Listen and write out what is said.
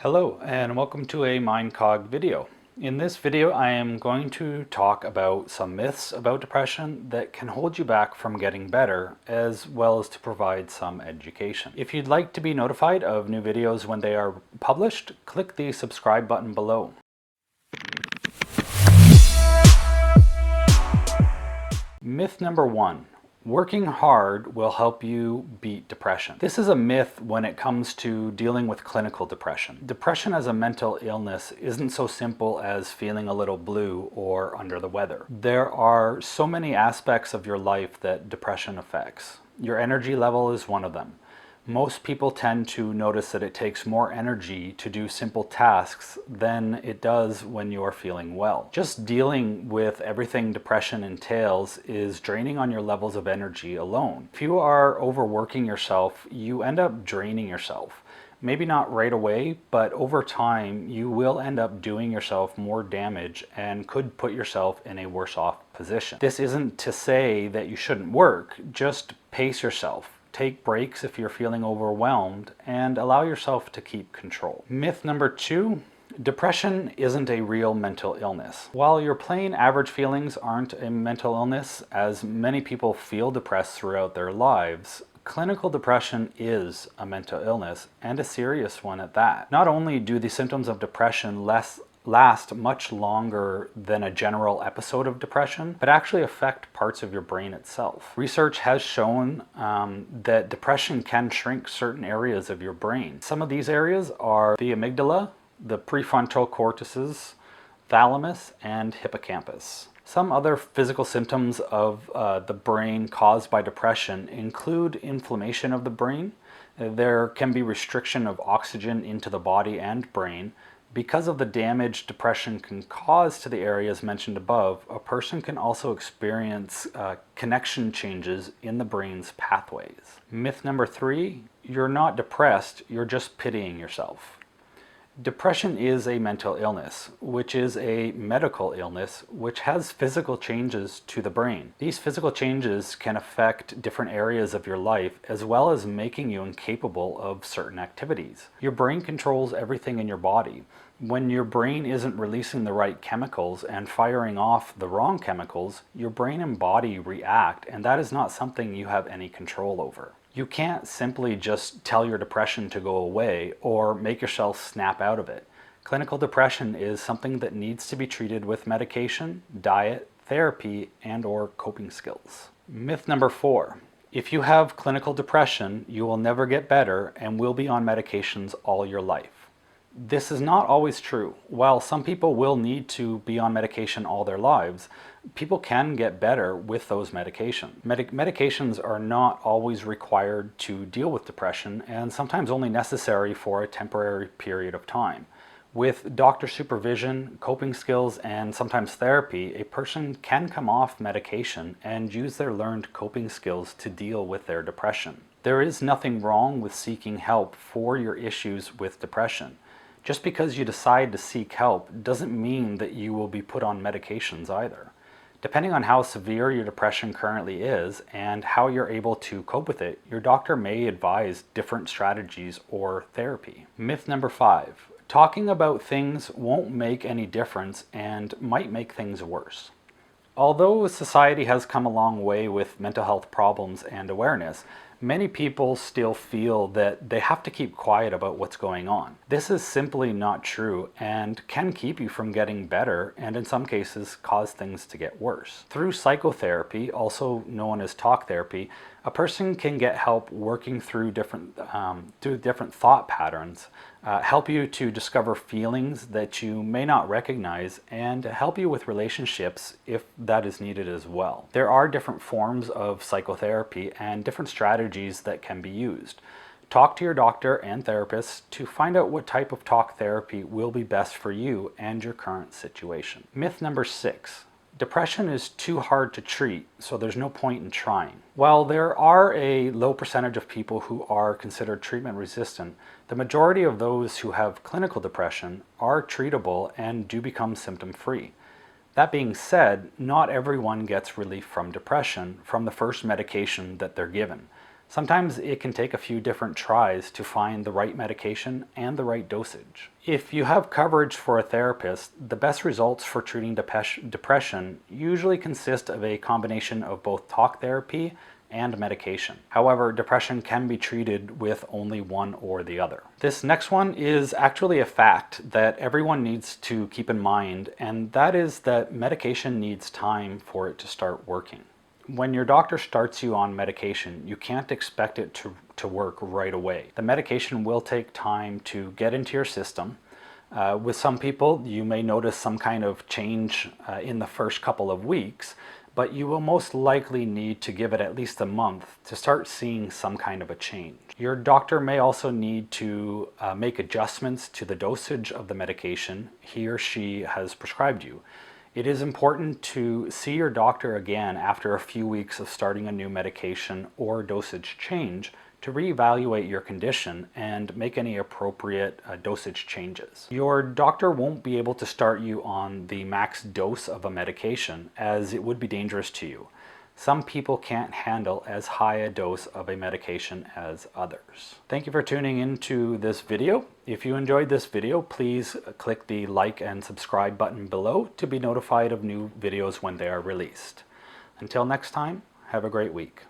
Hello and welcome to a MindCog video. In this video I am going to talk about some myths about depression that can hold you back from getting better, as well as to provide some education. If you'd like to be notified of new videos when they are published, click the subscribe button below. Myth number 1. Working hard will help you beat depression. This is a myth when it comes to dealing with clinical depression. Depression as a mental illness isn't so simple as feeling a little blue or under the weather. There are so many aspects of your life that depression affects. Your energy level is one of them. Most people tend to notice that it takes more energy to do simple tasks than it does when you're feeling well. Just dealing with everything depression entails is draining on your levels of energy alone. If you are overworking yourself, you end up draining yourself. Maybe not right away, but over time you will end up doing yourself more damage and could put yourself in a worse off position. This isn't to say that you shouldn't work, just pace yourself. Take breaks if you're feeling overwhelmed and allow yourself to keep control. Myth number 2, depression isn't a real mental illness. While your plain average feelings aren't a mental illness, as many people feel depressed throughout their lives, clinical depression is a mental illness, and a serious one at that. Not only do the symptoms of depression last much longer than a general episode of depression, but actually affect parts of your brain itself. Research has shown that depression can shrink certain areas of your brain. Some of these areas are the amygdala, the prefrontal cortices, thalamus, and hippocampus. Some other physical symptoms of the brain caused by depression include inflammation of the brain. There can be restriction of oxygen into the body and brain. Because of the damage depression can cause to the areas mentioned above, a person can also experience connection changes in the brain's pathways. Myth number 3, you're not depressed, you're just pitying yourself. Depression is a mental illness, which is a medical illness, which has physical changes to the brain. These physical changes can affect different areas of your life, as well as making you incapable of certain activities. Your brain controls everything in your body. When your brain isn't releasing the right chemicals and firing off the wrong chemicals, your brain and body react, and that is not something you have any control over. You can't simply just tell your depression to go away or make yourself snap out of it. Clinical depression is something that needs to be treated with medication, diet, therapy, and/or coping skills. Myth number 4. If you have clinical depression, you will never get better and will be on medications all your life. This is not always true. While some people will need to be on medication all their lives, people can get better with those medications. Medications are not always required to deal with depression, and sometimes only necessary for a temporary period of time. With doctor supervision, coping skills, and sometimes therapy, a person can come off medication and use their learned coping skills to deal with their depression. There is nothing wrong with seeking help for your issues with depression. Just because you decide to seek help doesn't mean that you will be put on medications either. Depending on how severe your depression currently is and how you're able to cope with it, your doctor may advise different strategies or therapy. Myth number 5. Talking about things won't make any difference and might make things worse. Although society has come a long way with mental health problems and awareness, many people still feel that they have to keep quiet about what's going on. This is simply not true and can keep you from getting better, and in some cases cause things to get worse. Through psychotherapy, also known as talk therapy, a person can get help working through different thought patterns, help you to discover feelings that you may not recognize, and help you with relationships if that is needed as well. There are different forms of psychotherapy and different strategies that can be used. Talk to your doctor and therapist to find out what type of talk therapy will be best for you and your current situation. Myth number 6. Depression is too hard to treat, so there's no point in trying. While there are a low percentage of people who are considered treatment resistant, the majority of those who have clinical depression are treatable and do become symptom-free. That being said, not everyone gets relief from depression from the first medication that they're given. Sometimes it can take a few different tries to find the right medication and the right dosage. If you have coverage for a therapist, the best results for treating depression usually consist of a combination of both talk therapy and medication. However, depression can be treated with only one or the other. This next one is actually a fact that everyone needs to keep in mind, and that is that medication needs time for it to start working. When your doctor starts you on medication, you can't expect it to work right away. The medication will take time to get into your system. With some people, you may notice some kind of change in the first couple of weeks, but you will most likely need to give it at least a month to start seeing some kind of a change. Your doctor may also need to make adjustments to the dosage of the medication he or she has prescribed you. It is important to see your doctor again after a few weeks of starting a new medication or dosage change to reevaluate your condition and make any appropriate dosage changes. Your doctor won't be able to start you on the max dose of a medication, as it would be dangerous to you. Some people can't handle as high a dose of a medication as others. Thank you for tuning into this video. If you enjoyed this video, please click the like and subscribe button below to be notified of new videos when they are released. Until next time, have a great week.